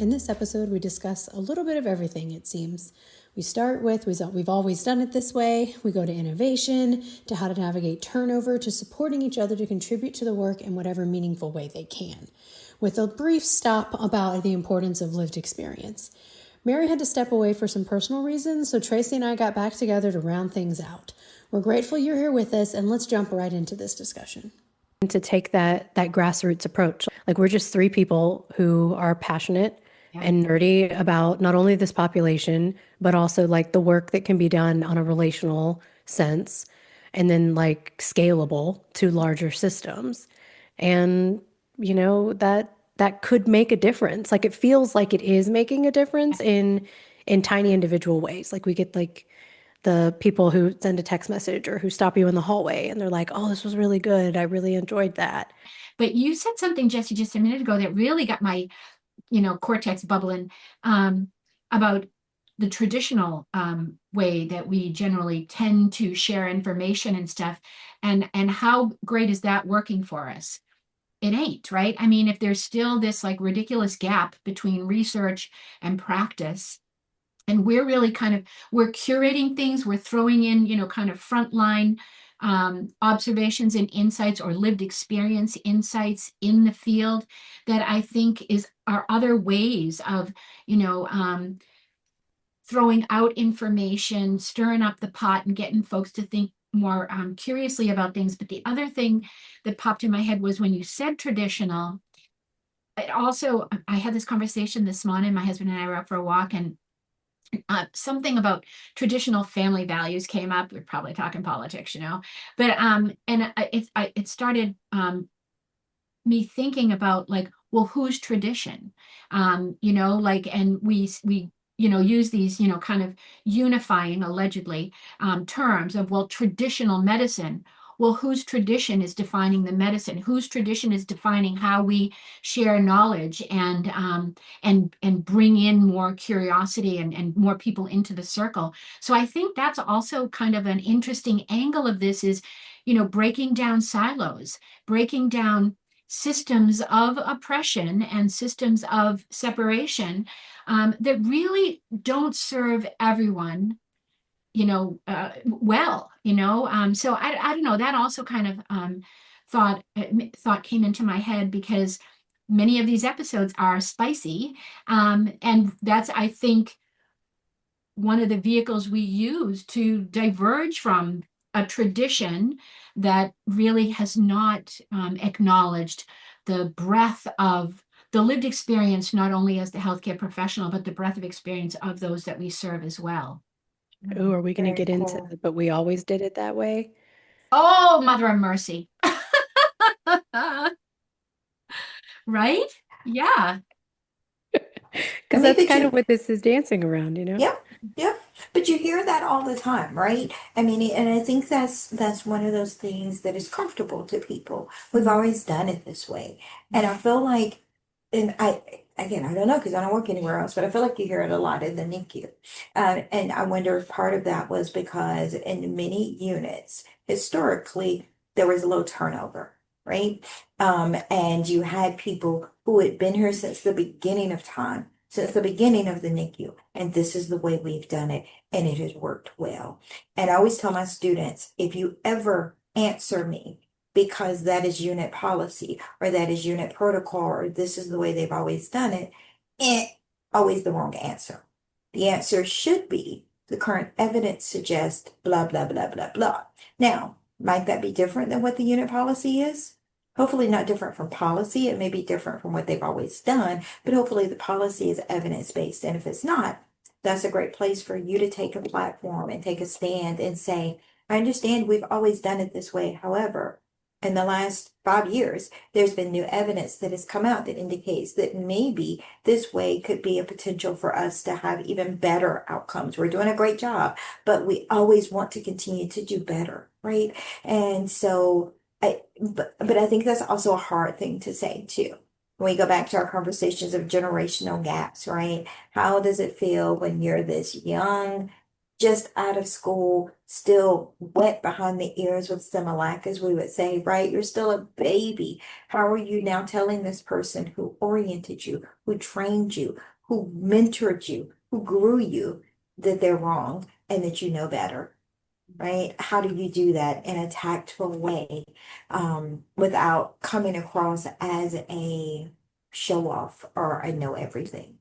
In this episode, we discuss a little bit of everything, it seems. We start with we've always done it this way. We go to innovation, to how to navigate turnover, to supporting each other to contribute to the work in whatever meaningful way they can, with a brief stop about the importance of lived experience. Mary had to step away for some personal reasons, so Tracey and I got back together to round things out. We're grateful you're here with us, and let's jump right into this discussion. To take that grassroots approach. Like, we're just three people who are passionate and nerdy about not only this population, but also like the work that can be done on a relational sense, and then like scalable to larger systems. And that could make a difference. Like, it feels like it is making a difference in tiny individual ways. Like, we get like the people who send a text message or who stop you in the hallway and they're like, oh, this was really good. I really enjoyed that. But you said something, Jessi, just a minute ago that really got my, cortex bubbling, about the traditional way that we generally tend to share information and stuff, and how great is that working for us? It ain't, right? I mean, if there's still this like ridiculous gap between research and practice, and we're really we're curating things, we're throwing in, kind of frontline observations and insights or lived experience insights in the field that I think are other ways of, you know, um, throwing out information, stirring up the pot, and getting folks to think more curiously about things. But the other thing that popped in my head was when you said traditional. It also, I had this conversation this morning. My husband and I were out for a walk, and something about traditional family values came up. We're probably talking politics, but it started me thinking about, like, well, whose tradition, like, and we use these, kind of unifying, allegedly, terms of, well, traditional medicine. Well, whose tradition is defining the medicine? Whose tradition is defining how we share knowledge and bring in more curiosity and more people into the circle? So I think that's also kind of an interesting angle of this is, breaking down silos, breaking down systems of oppression and systems of separation that really don't serve everyone, well, so I don't know, that also kind of thought came into my head because many of these episodes are spicy, and that's, I think, one of the vehicles we use to diverge from a tradition that really has not acknowledged the breadth of the lived experience, not only as the healthcare professional, but the breadth of experience of those that we serve as well. Oh, are we going to Very get into cool. but we always did it that way? Oh, Mother of Mercy. Right? Yeah. I Because mean, that's but kind of what this is dancing around, you know? yep, yep. But you hear that all the time, right? I mean, and I think that's one of those things that is comfortable to people. We've always done it this way, and I feel like, and again, I don't know because I don't work anywhere else, but I feel like you hear it a lot in the NICU, and I wonder if part of that was because in many units historically there was a low turnover. Right. And you had people who had been here since the beginning of time, since the beginning of the NICU. And this is the way we've done it. And it has worked well. And I always tell my students, if you ever answer me because that is unit policy or that is unit protocol or this is the way they've always done it, eh, always the wrong answer. The answer should be the current evidence suggests blah, blah, blah, blah, blah. Now, might that be different than what the unit policy is? Hopefully not different from policy. It may be different from what they've always done, but hopefully the policy is evidence-based. And if it's not, that's a great place for you to take a platform and take a stand and say, I understand we've always done it this way. However, in the last 5 years, there's been new evidence that has come out that indicates that maybe this way could be a potential for us to have even better outcomes. We're doing a great job, but we always want to continue to do better, right? And so but I think that's also a hard thing to say too. When we go back to our conversations of generational gaps, right? How does it feel when you're this young, just out of school, still wet behind the ears with Similac, as we would say, right? You're still a baby. How are you now telling this person who oriented you, who trained you, who mentored you, who grew you, that they're wrong and that you know better, right? How do you do that in a tactful way, without coming across as a show off or a know everything?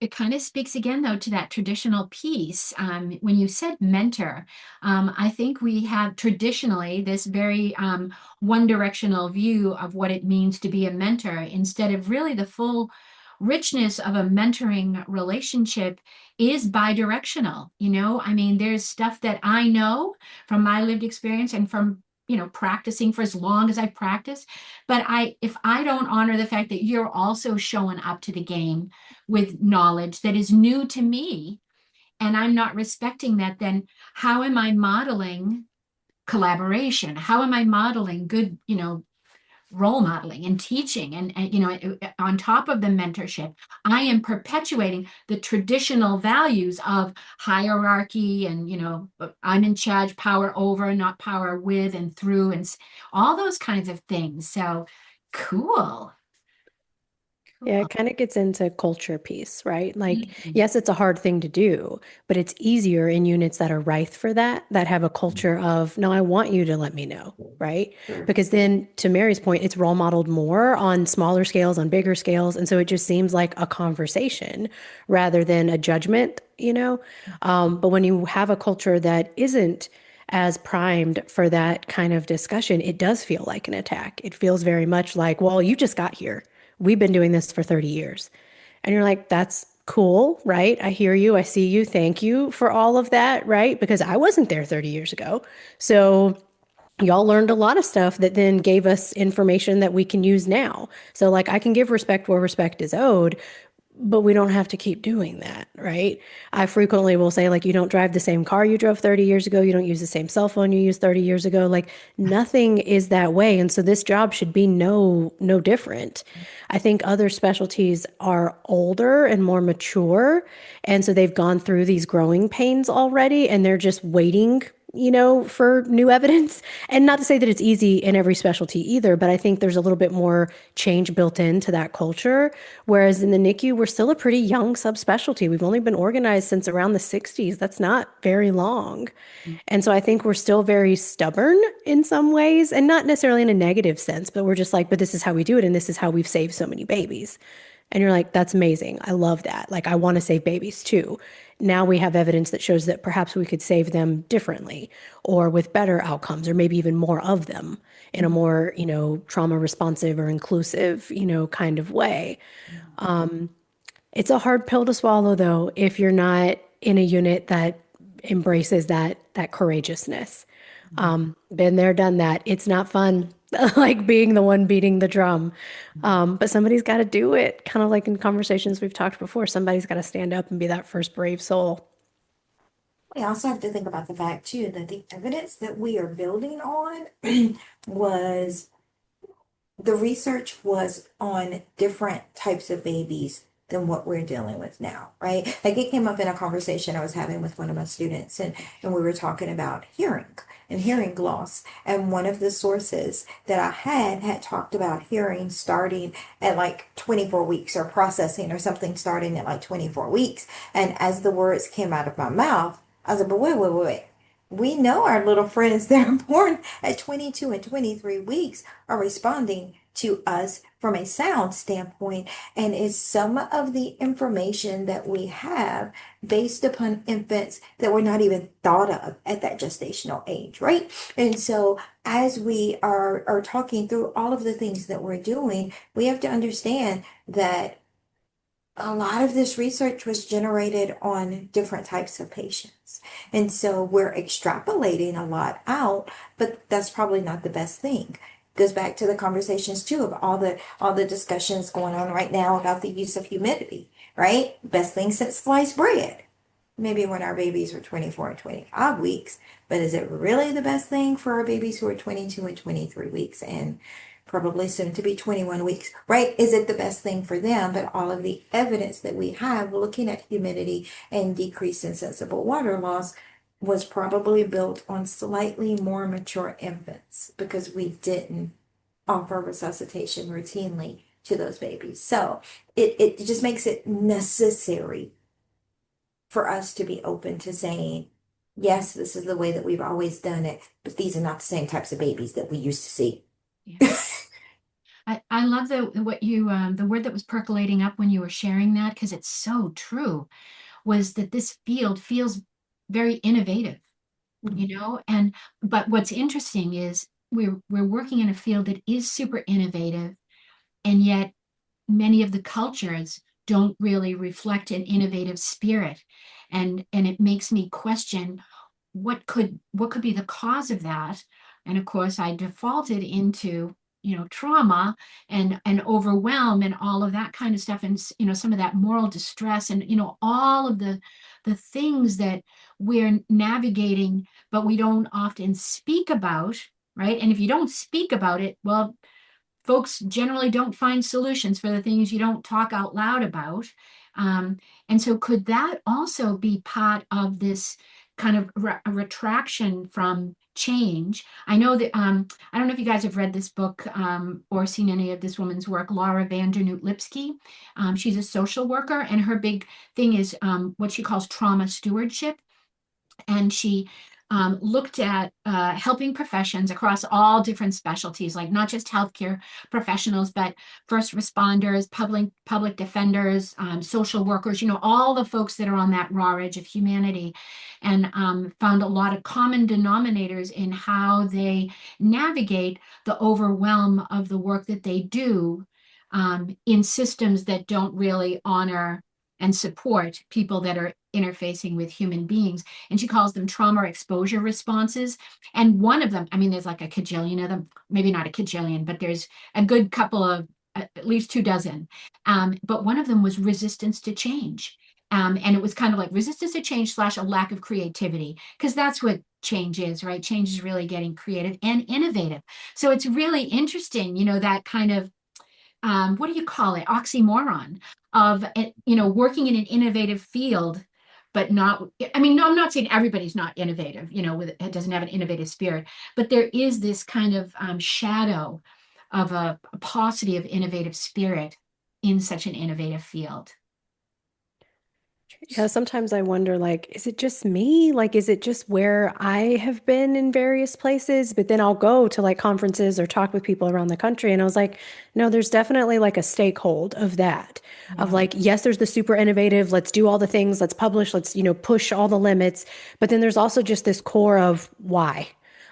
It kind of speaks again, though, to that traditional piece. When you said mentor, I think we have traditionally this very one directional view of what it means to be a mentor instead of really the full richness of a mentoring relationship is bi-directional. I mean, there's stuff that I know from my lived experience and from practicing for as long as I've practiced. But if I don't honor the fact that you're also showing up to the game with knowledge that is new to me, and I'm not respecting that, then how am I modeling collaboration? How am I modeling good, role modeling and teaching? And on top of the mentorship, I am perpetuating the traditional values of hierarchy and, I'm in charge, power over, not power with and through, and all those kinds of things. So cool. Yeah, Cool. it kind of gets into culture piece, right? Like, Mhm. yes, it's a hard thing to do, but it's easier in units that are rife for that, that have a culture of, no, I want you to let me know, right? Sure. Because then, to Mary's point, it's role modeled more on smaller scales, on bigger scales. And so it just seems like a conversation rather than a judgment, you know? But when you have a culture that isn't as primed for that kind of discussion, it does feel like an attack. It feels very much like, well, you just got here. We've been doing this for 30 years. And you're like, that's cool, right? I hear you. I see you. Thank you for all of that, right? Because I wasn't there 30 years ago. So y'all learned a lot of stuff that then gave us information that we can use now. So, like, I can give respect where respect is owed, but we don't have to keep doing that, right? I frequently will say, like, you don't drive the same car you drove 30 years ago. You don't use the same cell phone you used 30 years ago. Like, nothing is that way. And so this job should be no different. I think other specialties are older and more mature. And so they've gone through these growing pains already, and they're just waiting, for new evidence. And not to say that it's easy in every specialty either, but I think there's a little bit more change built into that culture. Whereas in the NICU, we're still a pretty young subspecialty. We've only been organized since around the 60s. That's not very long. And so I think we're still very stubborn in some ways, and not necessarily in a negative sense, but we're just like, but this is how we do it, and this is how we've saved so many babies. And you're like, that's amazing. I love that. Like, I want to save babies too. Now we have evidence that shows that perhaps we could save them differently or with better outcomes, or maybe even more of them in a more, trauma responsive or inclusive, kind of way. It's a hard pill to swallow, though, if you're not in a unit that embraces that courageousness. Been there, done that. It's not fun, like being the one beating the drum. But somebody's got to do it. Kind of like in conversations we've talked before, somebody's got to stand up and be that first brave soul. We also have to think about the fact too that the evidence that we are building on was the research was on different types of babies than what we're dealing with now, right? Like it came up in a conversation I was having with one of my students, and we were talking about hearing and hearing loss. And one of the sources that I had talked about hearing starting at like 24 weeks or processing or something starting at like 24 weeks. And as the words came out of my mouth, I was like, but wait. We know our little friends that are born at 22 and 23 weeks are responding to us from a sound standpoint, and is some of the information that we have based upon infants that were not even thought of at that gestational age, right? And so as we are talking through all of the things that we're doing, we have to understand that a lot of this research was generated on different types of patients. And so we're extrapolating a lot out, but that's probably not the best thing. Goes back to the conversations too of all the discussions going on right now about the use of humidity, right? Best thing since sliced bread. Maybe when our babies were 24 and 25 weeks, but is it really the best thing for our babies who are 22 and 23 weeks and probably soon to be 21 weeks, right? Is it the best thing for them? But all of the evidence that we have looking at humidity and decrease in sensible water loss was probably built on slightly more mature infants because we didn't offer resuscitation routinely to those babies. So it just makes it necessary for us to be open to saying, yes, this is the way that we've always done it, but these are not the same types of babies that we used to see. Yeah. I love the word that was percolating up when you were sharing that, because it's so true, was that this field feels very innovative, and but what's interesting is we're working in a field that is super innovative, and yet many of the cultures don't really reflect an innovative spirit. And it makes me question what could be the cause of that. And of course I defaulted into trauma and overwhelm and all of that kind of stuff, and some of that moral distress, and all of the things that we're navigating but we don't often speak about, right? And if you don't speak about it, well, folks generally don't find solutions for the things you don't talk out loud about. And so, could that also be part of this kind of a retraction from change? I know that I don't know if you guys have read this book or seen any of this woman's work, Laura Vandernoot Lipsky. She's a social worker, and her big thing is what she calls trauma stewardship. And she looked at helping professions across all different specialties, like not just healthcare professionals, but first responders, public defenders, social workers, all the folks that are on that raw edge of humanity, and found a lot of common denominators in how they navigate the overwhelm of the work that they do in systems that don't really honor and support people that are interfacing with human beings. And she calls them trauma exposure responses. And one of them, I mean, there's like a cajillion of them, maybe not a cajillion, but there's a good couple of at least 2 dozen. But one of them was resistance to change. And it was kind of like resistance to change / a lack of creativity, because that's what change is, right? Change is really getting creative and innovative. So it's really interesting, that kind of what do you call it, oxymoron of working in an innovative field, but not, I mean, no, I'm not saying everybody's not innovative, it doesn't have an innovative spirit, but there is this kind of shadow of a paucity of innovative spirit in such an innovative field. Yeah, sometimes I wonder, like, is it just me? Like, is it just where I have been in various places? But then I'll go to like conferences or talk with people around the country. And I was like, no, there's definitely like a stakehold of that, of Yeah. like, yes, there's the super innovative, let's do all the things, let's publish, let's, push all the limits. But then there's also just this core of why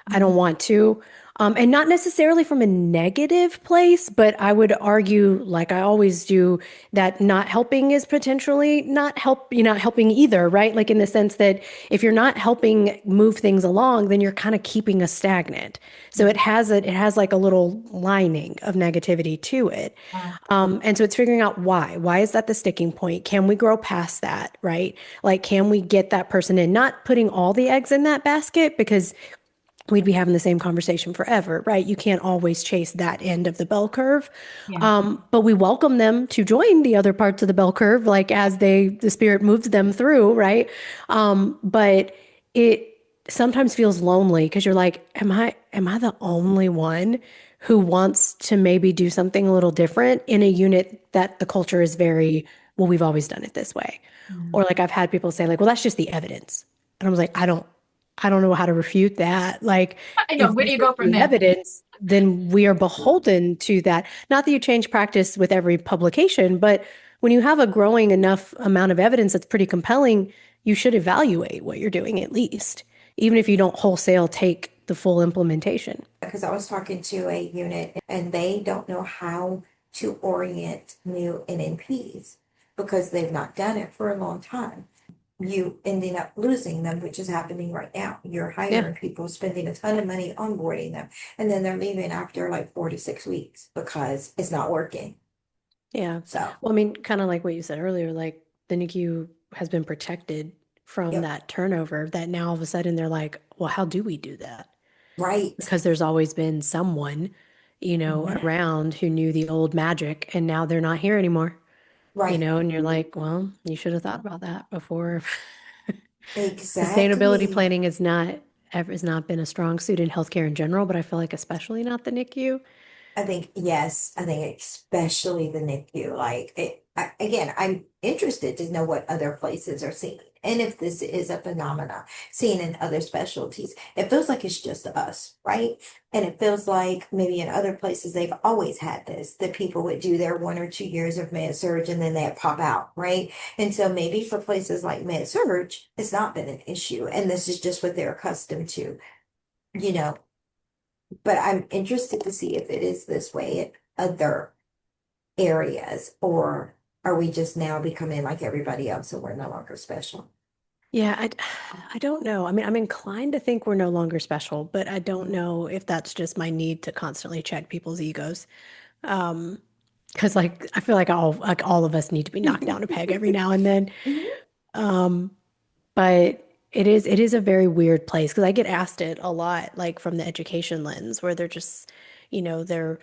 I Mhm. don't want to. And not necessarily from a negative place, but I would argue, like I always do, that not helping is potentially not helping either, right? Like in the sense that if you're not helping move things along, then you're kind of keeping us stagnant. So it has like a little lining of negativity to it. Yeah. And so it's figuring out why. Why is that the sticking point? Can we grow past that, right? Like, can we get that person in? Not putting all the eggs in that basket, because we'd be having the same conversation forever, right? You can't always chase that end of the bell curve. Yeah. But we welcome them to join the other parts of the bell curve, like as the spirit moves them through, right? But it sometimes feels lonely because you're like, am I the only one who wants to maybe do something a little different in a unit that the culture is very, well, we've always done it this way. Mm. Or like I've had people say like, well, that's just the evidence. And I was like, I don't know how to refute that. Like, I know. if Where do that's you just go from the there? evidence, then we are beholden to that. Not that you change practice with every publication, but when you have a growing enough amount of evidence that's pretty compelling, you should evaluate what you're doing at least, even if you don't wholesale take the full implementation. Because I was talking to a unit and they don't know how to orient new NNPs because they've not done it for a long time. You ending up losing them, which is happening right now. You're Yeah. hiring people, spending a ton of money onboarding them, and then they're leaving after like 4 to 6 weeks because it's not working. Yeah. So, Well, I mean, kind of like what you said earlier, like the NICU has been protected from yep, that turnover that now all of a sudden they're like, well, how do we do that? right, Because there's always been someone, mhm, around who knew the old magic and now they're not here anymore, right, and you're like, well, you should have thought about that before. Sustainability exactly. planning is not ever has not been a strong suit in healthcare in general, but I feel like especially not the NICU. I think yes, I think especially the NICU. Again, I'm interested to know what other places are seeing, and if this is a phenomena seen in other specialties. It feels like it's just us, right? And it feels like maybe in other places they've always had this, that people would do their 1 or 2 years of med surg and then they'd pop out, right? And so maybe for places like med surg, it's not been an issue, and this is just what they're accustomed to, you know. But I'm interested to see if it is this way in other areas, or are we just now becoming like everybody else and we're no longer special? Yeah, I don't know. I mean, I'm inclined to think we're no longer special, but I don't know if that's just my need to constantly check people's egos. Um, because like I feel like all of us need to be knocked down a peg every now and then. Um, but it is a very weird place because I get asked it a lot, like from the education lens, where they're just, they're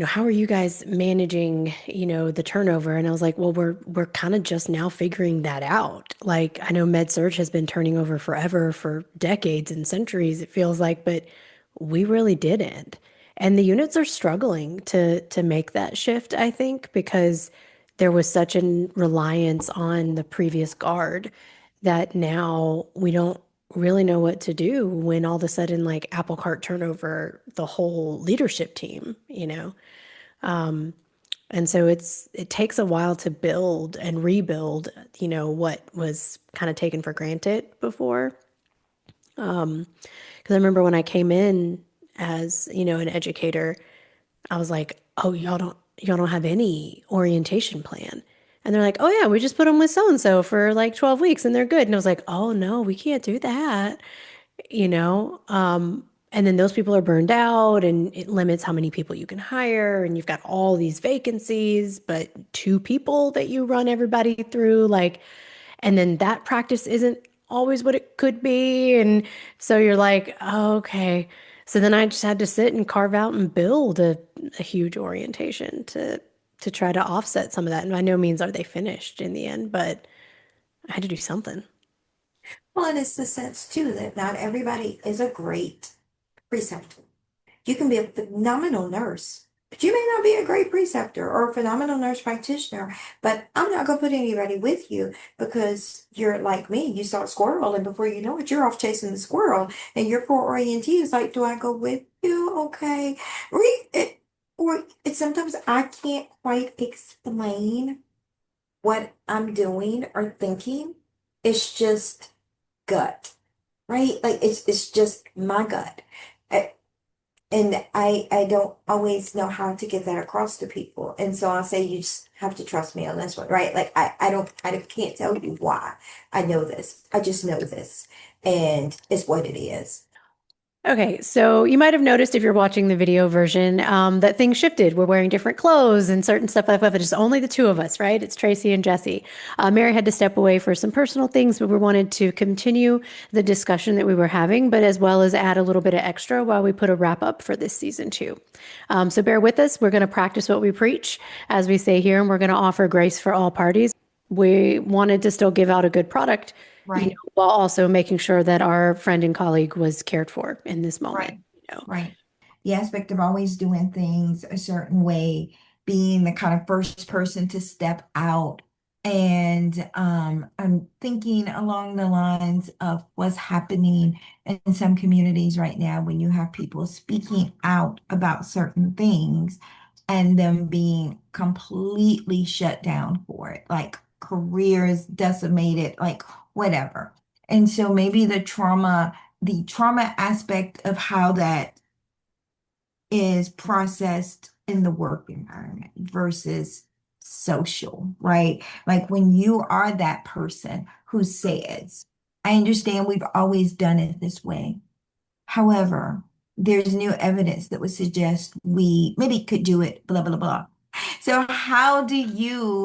how are you guys managing, the turnover? And I was like, well, we're kind of just now figuring that out. Like I know med surg has been turning over forever, for decades and centuries, it feels like, but we really didn't. And the units are struggling to make that shift, I think, because there was such a reliance on the previous guard that now we don't really know what to do when all of a sudden like apple cart turnover the whole leadership team, you know? And so it takes a while to build and rebuild, what was kind of taken for granted before. Because I remember when I came in as, an educator, I was like, "Oh, y'all don't have any orientation plan." And they're like, "Oh yeah, we just put them with so and so for like 12 weeks and they're good." And I was like, "Oh no, we can't do that." you know and then those people are burned out and it limits how many people you can hire, and you've got all these vacancies but two people that you run everybody through, like, and then that practice isn't always what it could be, and so you're like, oh, okay. So then I just had to sit and carve out and build a huge orientation to try to offset some of that, and by no means are they finished in the end, but I had to do something. Well, and it's the sense too that not everybody is a great preceptor. You can be a phenomenal nurse, but you may not be a great preceptor or a phenomenal nurse practitioner. But I'm not going to put anybody with you because you're like me. You start squirrel, and before you know it, you're off chasing the squirrel. And your poor orientee is like, "Do I go with you? Okay." Or it's sometimes I can't quite explain what I'm doing or thinking. It's just gut, right? Like it's just my gut. And I don't always know how to get that across to people. And so I'll say, you just have to trust me on this one, right? Like I can't tell you why I know this. I just know this. And it's what it is. Okay, so you might have noticed if you're watching the video version, that things shifted. We're wearing different clothes and certain stuff like that, but it's only the two of us, right? It's Tracey and Jessi. Mary had to step away for some personal things, but we wanted to continue the discussion that we were having, but as well as add a little bit of extra while we put a wrap up for this season too. So bear with us. We're going to practice what we preach, as we say here, and we're going to offer grace for all parties. We wanted to still give out a good product, Right, while also making sure that our friend and colleague was cared for in this moment, right, right. The aspect of always doing things a certain way, being the kind of first person to step out. And I'm thinking along the lines of what's happening in some communities right now when you have people speaking out about certain things and them being completely shut down for it, like careers decimated, like whatever. And so maybe the trauma aspect of how that is processed in the work environment versus social, right? Like when you are that person who says, I understand we've always done it this way. However, there's new evidence that would suggest we maybe could do it, blah, blah, blah. So how do the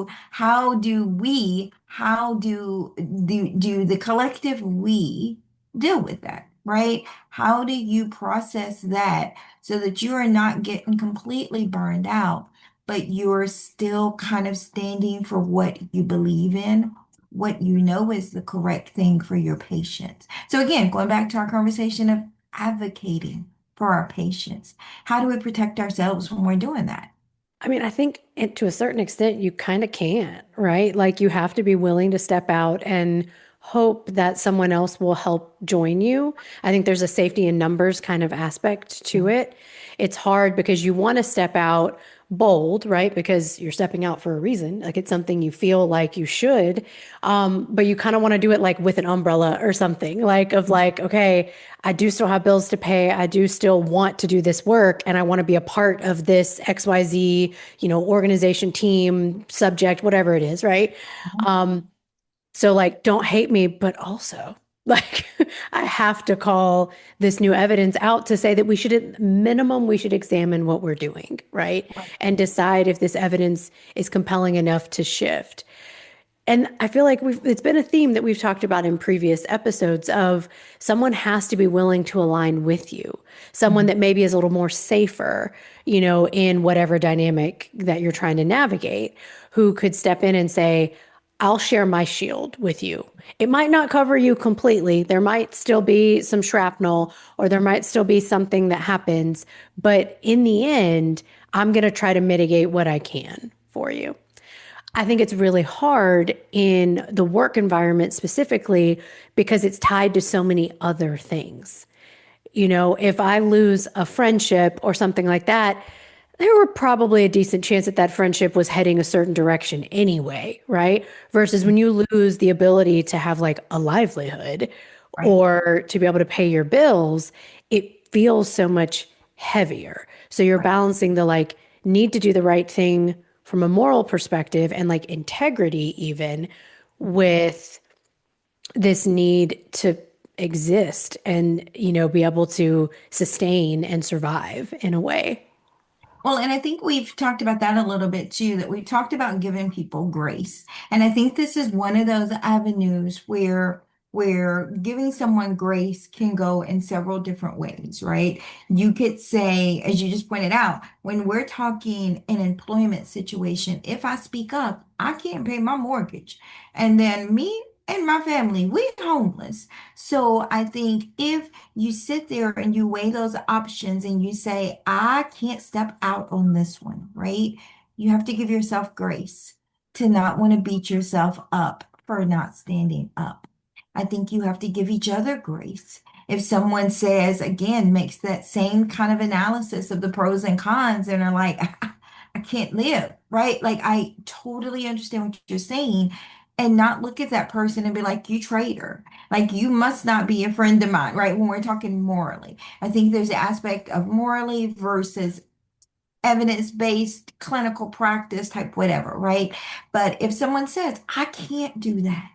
collective we deal with that, right? How do you process that so that you are not getting completely burned out, but you're still kind of standing for what you believe in, what you know is the correct thing for your patients. So again, going back to our conversation of advocating. for our patients? How do we protect ourselves when we're doing that? I mean, I think to a certain extent, you kind of can't, right? Like you have to be willing to step out and hope that someone else will help join you. I think there's a safety in numbers kind of aspect to it. It's hard because you want to step out bold, right? Because you're stepping out for a reason. Like it's something you feel like you should. But you kind of want to do it like with an umbrella or something like of like, okay, I do still have bills to pay. I do still want to do this work and I want to be a part of this XYZ, organization, team, subject, whatever it is, right? So like, don't hate me, but also like I have to call this new evidence out to say that we should, at minimum, we should examine what we're doing, right? And decide if this evidence is compelling enough to shift. And I feel like it's been a theme that we've talked about in previous episodes of someone has to be willing to align with you, someone that maybe is a little more safer, in whatever dynamic that you're trying to navigate, who could step in and say, I'll share my shield with you. It might not cover you completely. There might still be some shrapnel or there might still be something that happens. But in the end, I'm going to try to mitigate what I can for you. I think it's really hard in the work environment specifically because it's tied to so many other things. If I lose a friendship or something like that, there were probably a decent chance that that friendship was heading a certain direction anyway, right? Versus when you lose the ability to have like a livelihood Right. or to be able to pay your bills, it feels so much heavier. So you're Right. balancing the like need to do the right thing from a moral perspective and like integrity even with this need to exist and be able to sustain and survive in a way. Well, and I think we've talked about that a little bit too, that we've talked about giving people grace. And I think this is one of those avenues where giving someone grace can go in several different ways, right? You could say, as you just pointed out, when we're talking an employment situation, if I speak up, I can't pay my mortgage. And then me and my family, we homeless. So I think if you sit there and you weigh those options and you say, I can't step out on this one, right? You have to give yourself grace to not want to beat yourself up for not standing up. I think you have to give each other grace. If someone says, again, makes that same kind of analysis of the pros and cons and are like, I can't live, right? Like, I totally understand what you're saying and not look at that person and be like, you traitor. Like you must not be a friend of mine, right? When we're talking morally, I think there's an aspect of morally versus evidence-based clinical practice type whatever, right? But if someone says, I can't do that,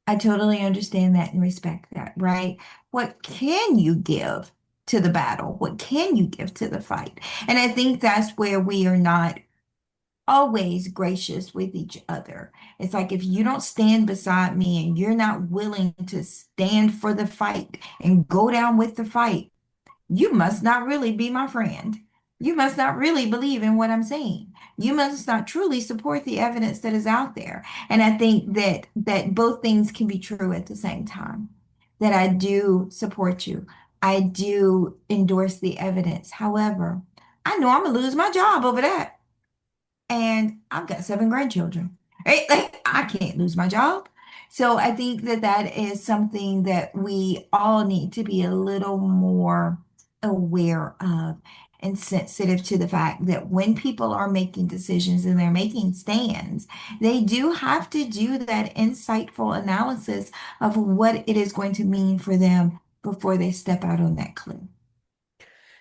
I totally understand that and respect that, right? What can you give to the battle? What can you give to the fight? And I think that's where we are not always gracious with each other. It's like if you don't stand beside me and you're not willing to stand for the fight and go down with the fight, you must not really be my friend. You must not really believe in what I'm saying. You must not truly support the evidence that is out there. And I think that both things can be true at the same time. That I do support you. I do endorse the evidence. However, I know I'm gonna lose my job over that and I've got seven grandchildren, right? Like I can't lose my job. So I think that that is something that we all need to be a little more aware of and sensitive to the fact that when people are making decisions and they're making stands, they do have to do that insightful analysis of what it is going to mean for them before they step out on that cliff.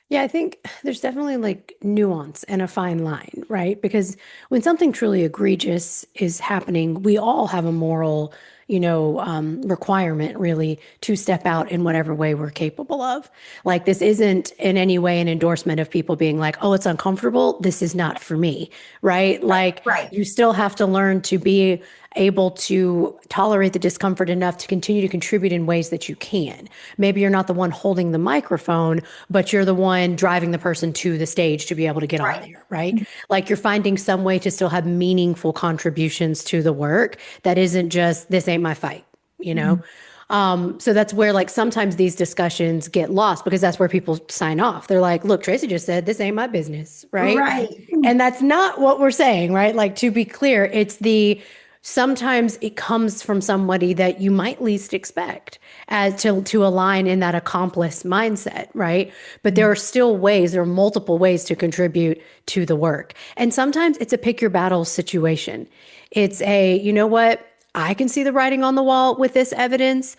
Yeah, I think there's definitely like nuance and a fine line, right? Because when something truly egregious is happening, we all have a moral, requirement really to step out in whatever way we're capable of. Like, this isn't in any way an endorsement of people being like, oh, it's uncomfortable. This is not for me, right? Like, Right. you still have to learn to be able to tolerate the discomfort enough to continue to contribute in ways that you can. Maybe you're not the one holding the microphone, but you're the one driving the person to the stage to be able to get on Right. there, right? Like you're finding some way to still have meaningful contributions to the work that isn't just, this ain't my fight, you know? Mhm. So that's where like sometimes these discussions get lost because that's where people sign off. They're like, look, Tracey just said this ain't my business, right? Right. And that's not what we're saying, right? Like to be clear, it's the sometimes it comes from somebody that you might least expect as to align in that accomplice mindset, right? But there are still ways, there are multiple ways to contribute to the work. And sometimes it's a pick your battles situation. It's a, you know what? I can see the writing on the wall with this evidence.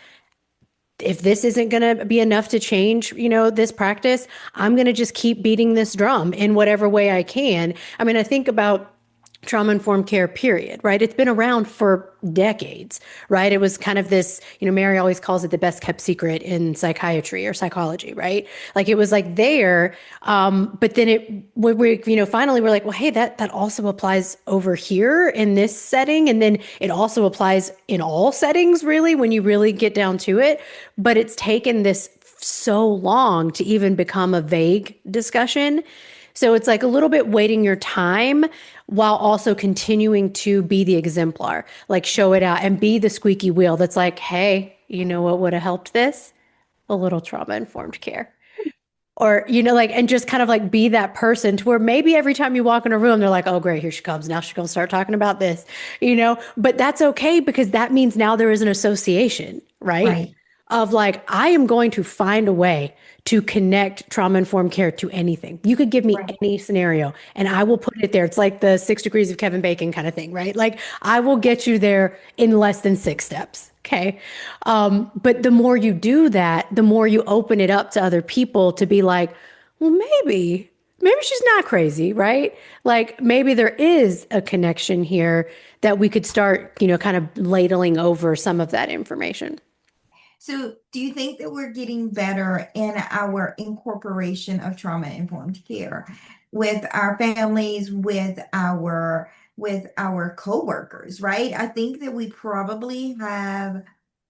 If this isn't going to be enough to change, this practice, I'm going to just keep beating this drum in whatever way I can. I mean, I think about trauma-informed care, period, right? It's been around for decades, right? It was kind of this, Mary always calls it the best kept secret in psychiatry or psychology, right? Like it was like there, but then finally we're like, well, hey, that also applies over here in this setting. And then it also applies in all settings, really, when you really get down to it. But it's taken this so long to even become a vague discussion. So it's like a little bit waiting your time while also continuing to be the exemplar, like show it out and be the squeaky wheel that's like, hey, you know what would have helped this? A little trauma-informed care. Or, and just kind of like be that person to where maybe every time you walk in a room, they're like, oh, great, here she comes. Now she's going to start talking about this, but that's okay because that means now there is an association, right? Right. Of like, I am going to find a way to connect trauma-informed care to anything. You could give me Right. any scenario and I will put it there. It's like the 6 degrees of Kevin Bacon kind of thing, right? Like I will get you there in less than 6 steps. Okay. But the more you do that, the more you open it up to other people to be like, well, maybe she's not crazy, right? Like maybe there is a connection here that we could start, kind of ladling over some of that information. So, do you think that we're getting better in our incorporation of trauma-informed care with our families, with our coworkers, right? I think that we probably have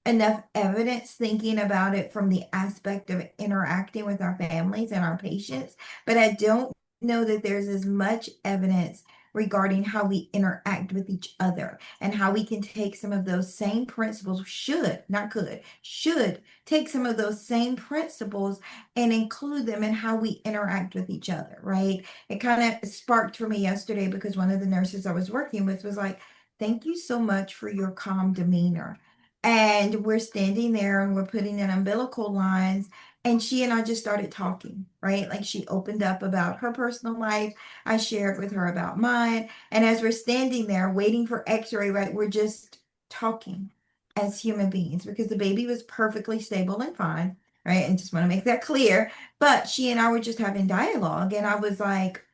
enough evidence thinking about it from the aspect of interacting with our families and our patients, but I don't know that there's as much evidence regarding how we interact with each other and how we can take some of those same principles, should, not could, should take some of those same principles and include them in how we interact with each other, right? It kind of sparked for me yesterday because one of the nurses I was working with was like, thank you so much for your calm demeanor. And we're standing there and we're putting in umbilical lines. And she and I just started talking, right? Like she opened up about her personal life. I shared with her about mine. And as we're standing there waiting for x-ray, right, we're just talking as human beings because the baby was perfectly stable and fine, right? And just want to make that clear. But she and I were just having dialogue. And I was like,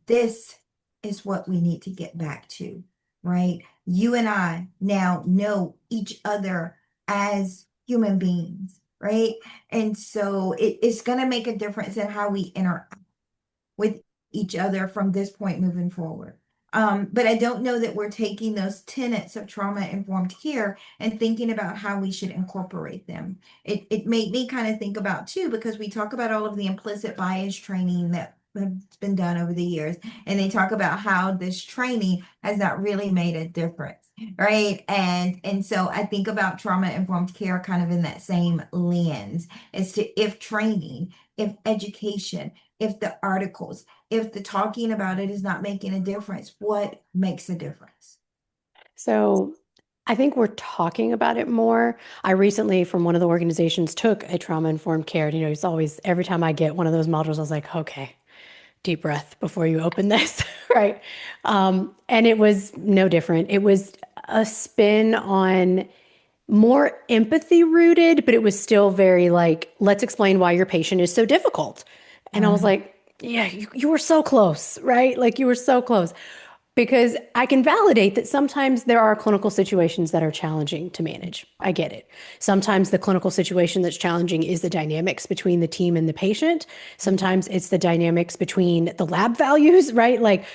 this is what we need to get back to, right? You and I now know each other as human beings, right? And so it's going to make a difference in how we interact with each other from this point moving forward. But I don't know that we're taking those tenets of trauma-informed care and thinking about how we should incorporate them. It made me kind of think about too, because we talk about all of the implicit bias training that has been done over the years, and they talk about how this training has not really made a difference, right? And so I think about trauma-informed care kind of in that same lens as to if training, if education, if the articles, if the talking about it is not making a difference, what makes a difference? So I think we're talking about it more. I recently, from one of the organizations, took a trauma-informed care. It's always, every time I get one of those modules, I was like, okay, deep breath before you open this, right? And it was no different. It was a spin on more empathy rooted, but it was still very like, let's explain why your patient is so difficult. And I was like, yeah, you were so close, right? Like you were so close. Because I can validate that sometimes there are clinical situations that are challenging to manage. I get it. Sometimes the clinical situation that's challenging is the dynamics between the team and the patient. Sometimes it's the dynamics between the lab values, right? Like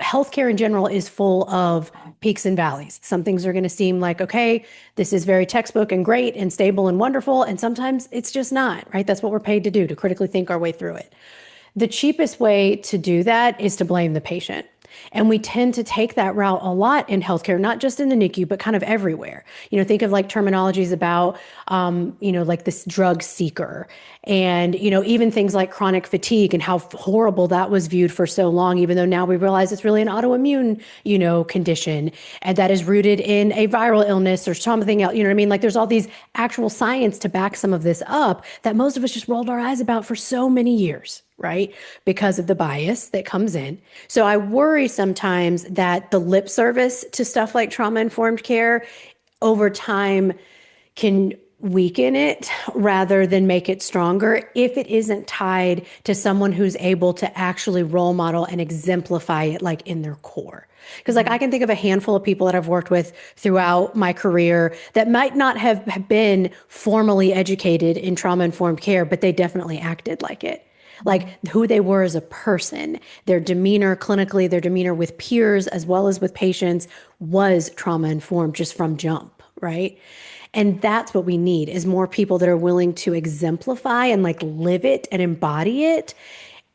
healthcare in general is full of peaks and valleys. Some things are going to seem like, okay, this is very textbook and great and stable and wonderful. And sometimes it's just not, right? That's what we're paid to do, to critically think our way through it. The cheapest way to do that is to blame the patient. And we tend to take that route a lot in healthcare, not just in the NICU, but kind of everywhere. Think of like terminologies about, like this drug seeker and, even things like chronic fatigue and how horrible that was viewed for so long, even though now we realize it's really an autoimmune, condition and that is rooted in a viral illness or something else. You know what I mean? Like there's all these actual science to back some of this up that most of us just rolled our eyes about for so many years, right? Because of the bias that comes in. So I worry sometimes that the lip service to stuff like trauma-informed care over time can weaken it rather than make it stronger if it isn't tied to someone who's able to actually role model and exemplify it like in their core. Because like I can think of a handful of people that I've worked with throughout my career that might not have been formally educated in trauma-informed care, but they definitely acted like it. Like who they were as a person, their demeanor clinically, their demeanor with peers as well as with patients was trauma-informed just from jump, right? And that's what we need is more people that are willing to exemplify and like live it and embody it.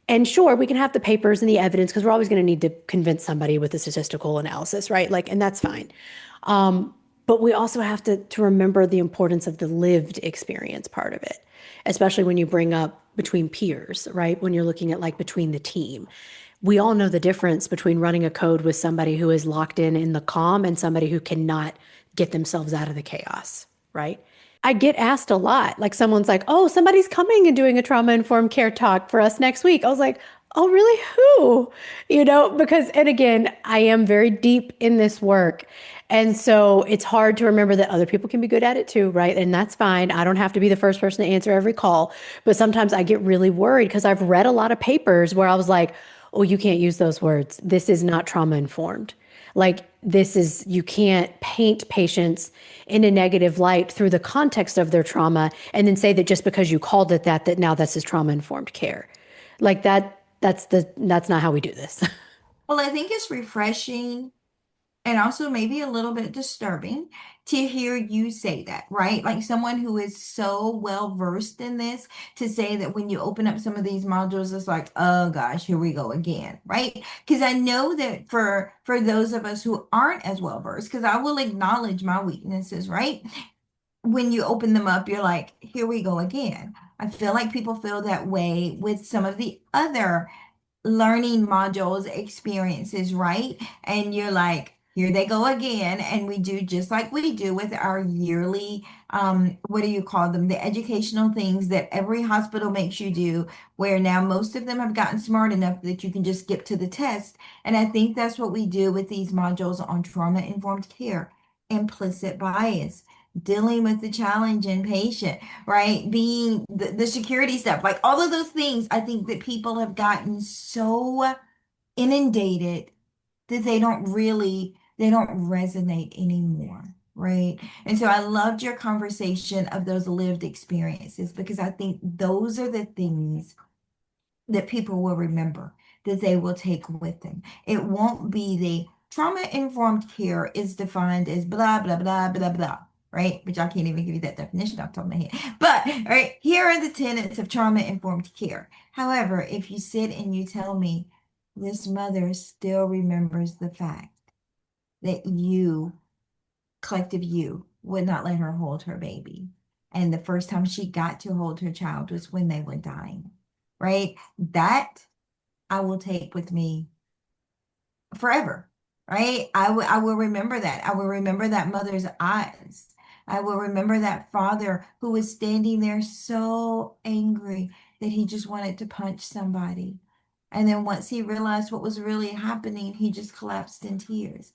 And sure, we can have the papers and the evidence because we're always going to need to convince somebody with a statistical analysis, right? Like, and that's fine. But we also have to remember the importance of the lived experience part of it, especially when you bring up between peers, right? When you're looking at like between the team. We all know the difference between running a code with somebody who is locked in the calm and somebody who cannot get themselves out of the chaos, right? I get asked a lot, like someone's like, oh, somebody's coming and doing a trauma-informed care talk for us next week. I was like, oh, really? Who? Because, and again, I am very deep in this work. And so it's hard to remember that other people can be good at it too, right? And that's fine. I don't have to be the first person to answer every call. But sometimes I get really worried because I've read a lot of papers where I was like, oh, you can't use those words. This is not trauma informed. Like this is, you can't paint patients in a negative light through the context of their trauma and then say that just because you called it that now this is trauma informed care. Like that's not how we do this. Well, I think it's refreshing and also maybe a little bit disturbing to hear you say that, right? Like someone who is so well versed in this to say that when you open up some of these modules, it's like, oh gosh, here we go again, right? Because I know that for those of us who aren't as well versed, because I will acknowledge my weaknesses, right? When you open them up, you're like, here we go again. I feel like people feel that way with some of the other learning modules experiences, right? And you're like, here they go again. And we do just like we do with our yearly, what do you call them? The educational things that every hospital makes you do, where now most of them have gotten smart enough that you can just skip to the test. And I think that's what we do with these modules on trauma-informed care. Implicit bias, dealing with the challenging patient, right? Being the security stuff, like all of those things. I think that people have gotten so inundated that they don't resonate anymore, right? And so I loved your conversation of those lived experiences because I think those are the things that people will remember, that they will take with them. It won't be the trauma-informed care is defined as blah, blah, blah, blah, blah, right? Which I can't even give you that definition off the top of my head. But, right, here are the tenets of trauma-informed care. However, if you sit and you tell me this mother still remembers the fact that you, collective you, would not let her hold her baby. And the first time she got to hold her child was when they were dying, right? That I will take with me forever, right? I will remember that. I will remember that mother's eyes. I will remember that father who was standing there so angry that he just wanted to punch somebody. And then once he realized what was really happening, he just collapsed in tears.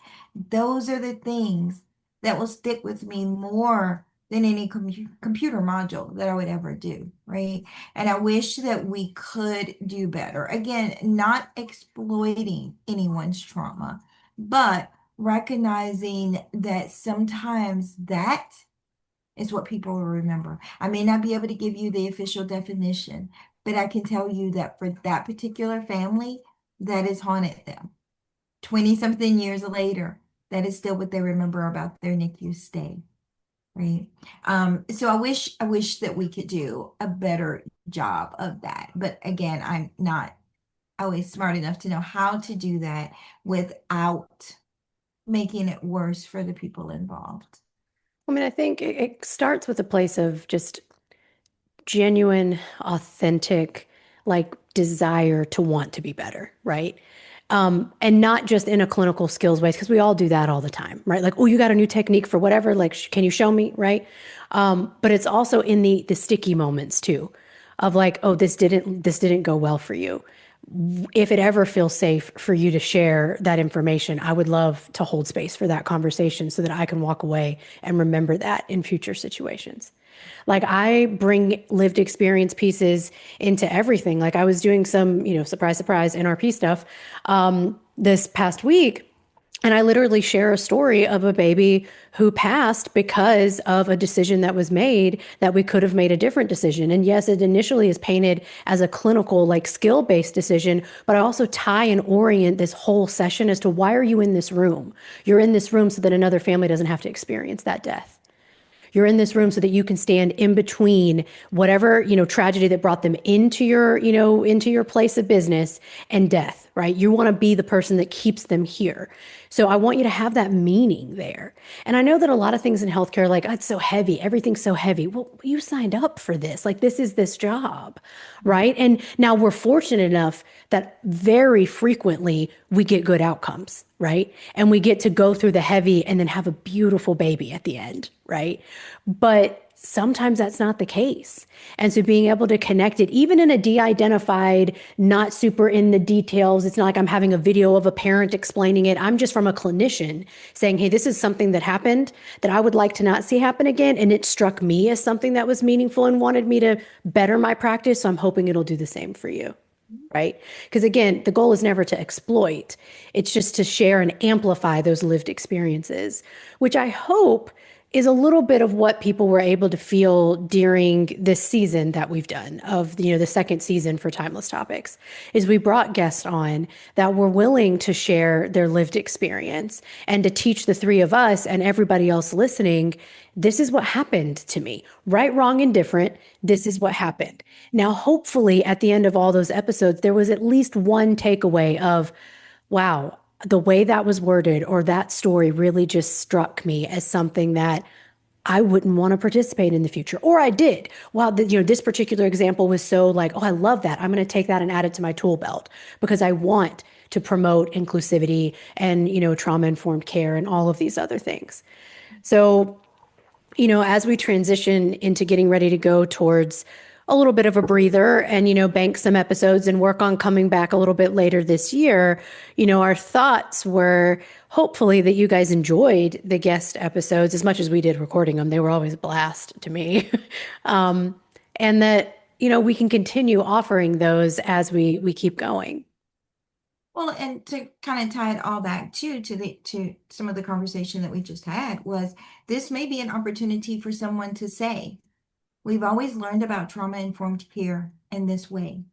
Those are the things that will stick with me more than any computer module that I would ever do, right? And I wish that we could do better. Again, not exploiting anyone's trauma, but recognizing that sometimes that is what people will remember. I may not be able to give you the official definition, but I can tell you that for that particular family, that has haunted them. 20 something years later, that is still what they remember about their NICU stay. Right. So I wish that we could do a better job of that. But again, I'm not always smart enough to know how to do that without making it worse for the people involved. I mean, I think it starts with a place of just genuine, authentic, like desire to want to be better, right? And not just in a clinical skills way, because we all do that all the time, right? Like, oh, you got a new technique for whatever, like, can you show me, right? But it's also in the sticky moments too, of like, oh, this didn't go well for you. If it ever feels safe for you to share that information, I would love to hold space for that conversation so that I can walk away and remember that in future situations. Like I bring lived experience pieces into everything. Like I was doing some, surprise, surprise NRP stuff this past week. And I literally share a story of a baby who passed because of a decision that was made that we could have made a different decision. And yes, it initially is painted as a clinical, like skill-based decision, but I also tie and orient this whole session as to why are you in this room? You're in this room so that another family doesn't have to experience that death. You're in this room so that you can stand in between whatever, tragedy that brought them into your place of business and death, right? You want to be the person that keeps them here. So I want you to have that meaning there. And I know that a lot of things in healthcare, like, oh, it's so heavy, everything's so heavy. Well, you signed up for this. Like, this is this job, right? And now we're fortunate enough that very frequently we get good outcomes, right? And we get to go through the heavy and then have a beautiful baby at the end, right? But sometimes that's not the case. And so being able to connect it, even in a de-identified, not super in the details, it's not like I'm having a video of a parent explaining it. I'm just from a clinician saying, hey, this is something that happened that I would like to not see happen again. And it struck me as something that was meaningful and wanted me to better my practice. So I'm hoping it'll do the same for you. Right? Because again, the goal is never to exploit. It's just to share and amplify those lived experiences, which I hope is a little bit of what people were able to feel during this season that we've done of, the second season for Timeless Topics, is we brought guests on that were willing to share their lived experience and to teach the three of us and everybody else listening, this is what happened to me. Right, wrong, and different. This is what happened. Now, hopefully at the end of all those episodes, there was at least one takeaway of, wow, the way that was worded or that story really just struck me as something that I wouldn't want to participate in the future. Or I did. Wow, this particular example was so like, oh, I love that. I'm going to take that and add it to my tool belt because I want to promote inclusivity and, trauma-informed care and all of these other things. So, as we transition into getting ready to go towards a little bit of a breather and, bank some episodes and work on coming back a little bit later this year, our thoughts were hopefully that you guys enjoyed the guest episodes as much as we did recording them. They were always a blast to me. And that, we can continue offering those as we keep going. Well, and to kind of tie it all back to some of the conversation that we just had was this may be an opportunity for someone to say, we've always learned about trauma-informed care in this way.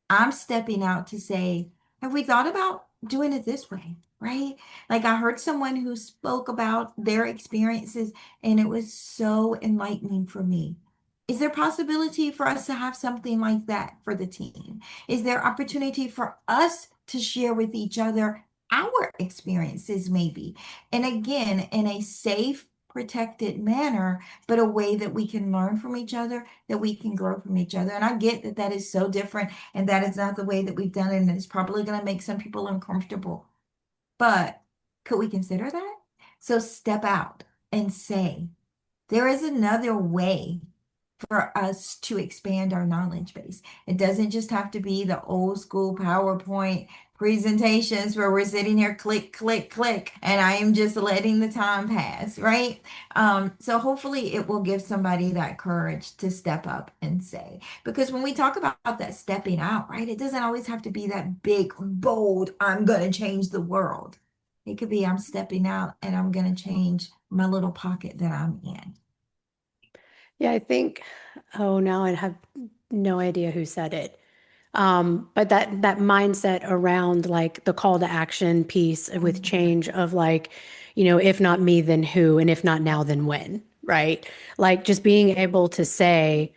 I'm stepping out to say, have we thought about doing it this way? Right? Like I heard someone who spoke about their experiences and it was so enlightening for me. Is there possibility for us to have something like that for the team? Is there opportunity for us to share with each other our experiences maybe? And again, in a safe, protected manner, but a way that we can learn from each other, that we can grow from each other. And I get that that is so different and that is not the way that we've done it. And it's probably going to make some people uncomfortable. But could we consider that? So step out and say, there is another way for us to expand our knowledge base. It doesn't just have to be the old school PowerPoint presentations where we're sitting here, click, click, click, and I am just letting the time pass, right? So hopefully it will give somebody that courage to step up and say, because when we talk about that stepping out, right, it doesn't always have to be that big, bold, I'm going to change the world. It could be I'm stepping out and I'm going to change my little pocket that I'm in. Yeah, I think, oh, now I have no idea who said it. But that mindset around like the call to action piece with change of like, if not me, then who? And if not now, then when? Right? Like just being able to say,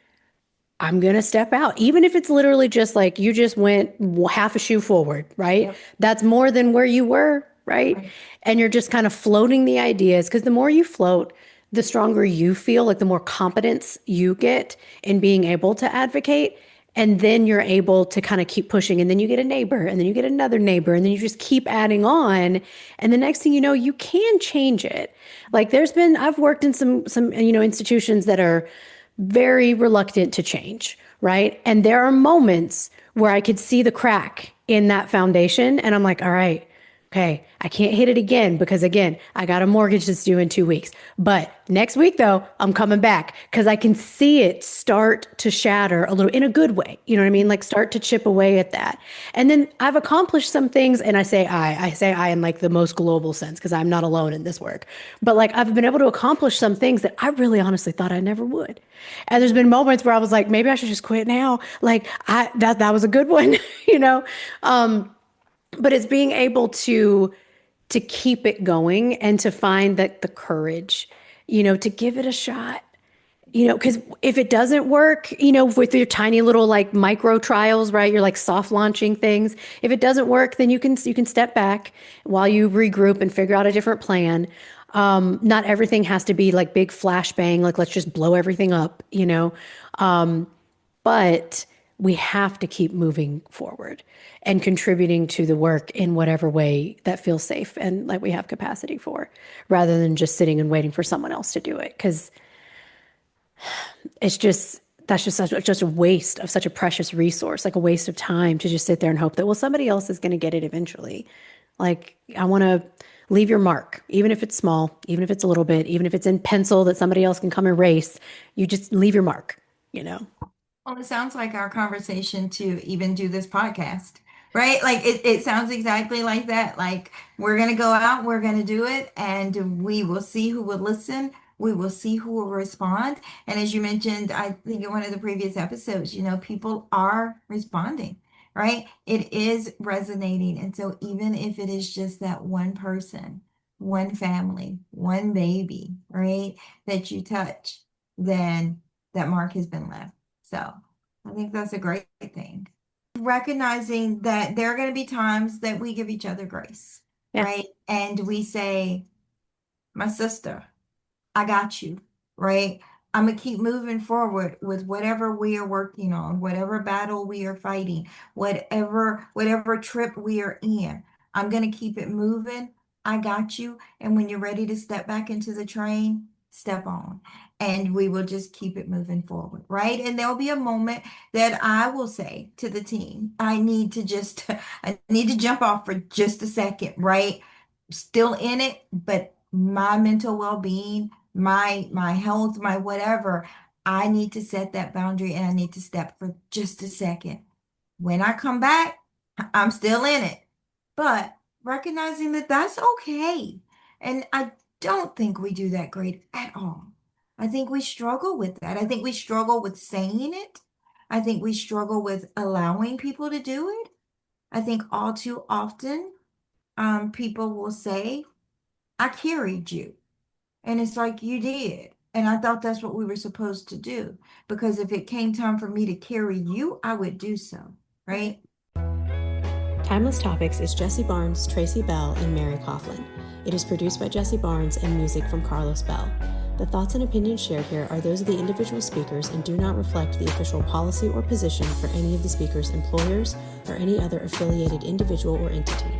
I'm going to step out, even if it's literally just like you just went half a shoe forward, right? Yep. That's more than where you were, right? Right. And you're just kind of floating the ideas, because the more you float, the stronger you feel, like the more competence you get in being able to advocate. And then you're able to kind of keep pushing. And then you get a neighbor, and then you get another neighbor, and then you just keep adding on. And the next thing you know, you can change it. Like I've worked in some, institutions that are very reluctant to change, right? And there are moments where I could see the crack in that foundation, and I'm like, all right, okay, I can't hit it again because, again, I got a mortgage that's due in 2 weeks. But next week, though, I'm coming back because I can see it start to shatter a little, in a good way. You know what I mean? Like start to chip away at that. And then I've accomplished some things, and I say I in like the most global sense because I'm not alone in this work. But like I've been able to accomplish some things that I really honestly thought I never would. And there's been moments where I was like, maybe I should just quit now. Like that was a good one, you know? But it's being able to keep it going and to find that the courage, to give it a shot, because if it doesn't work, with your tiny little like micro trials, right? You're like soft launching things. If it doesn't work, then you can step back while you regroup and figure out a different plan. Not everything has to be like big flashbang, like let's just blow everything up, but we have to keep moving forward and contributing to the work in whatever way that feels safe and like we have capacity for, rather than just sitting and waiting for someone else to do it. Because that's just a waste of such a precious resource, like a waste of time to just sit there and hope that, well, somebody else is going to get it eventually. Like, I want to leave your mark, even if it's small, even if it's a little bit, even if it's in pencil that somebody else can come erase. You just leave your mark, Well, it sounds like our conversation to even do this podcast, right? Like it sounds exactly like that. Like we're going to go out, we're going to do it, and we will see who will listen. We will see who will respond. And as you mentioned, I think in one of the previous episodes, people are responding, right? It is resonating. And so even if it is just that one person, one family, one baby, right, that you touch, then that mark has been left. So I think that's a great thing. Recognizing that there are going to be times that we give each other grace, Yeah. right? And we say, my sister, I got you, right? I'm going to keep moving forward with whatever we are working on, whatever battle we are fighting, whatever trip we are in. I'm going to keep it moving. I got you. And when you're ready to step back into the train, step on. And we will just keep it moving forward, right? And there'll be a moment that I will say to the team, I need to jump off for just a second, right? Still in it, but my mental well-being, my health, my whatever, I need to set that boundary and I need to step for just a second. When I come back, I'm still in it, but recognizing that that's okay. And I don't think we do that great at all. I think we struggle with that. I think we struggle with saying it. I think we struggle with allowing people to do it. I think all too often, people will say, I carried you. And it's like, you did. And I thought that's what we were supposed to do. Because if it came time for me to carry you, I would do so, right? Timeless Topics is Jessi Barnes, Tracey Bell, and Mary Coughlin. It is produced by Jessi Barnes and music from Carlos Bell. The thoughts and opinions shared here are those of the individual speakers and do not reflect the official policy or position for any of the speakers' employers or any other affiliated individual or entity.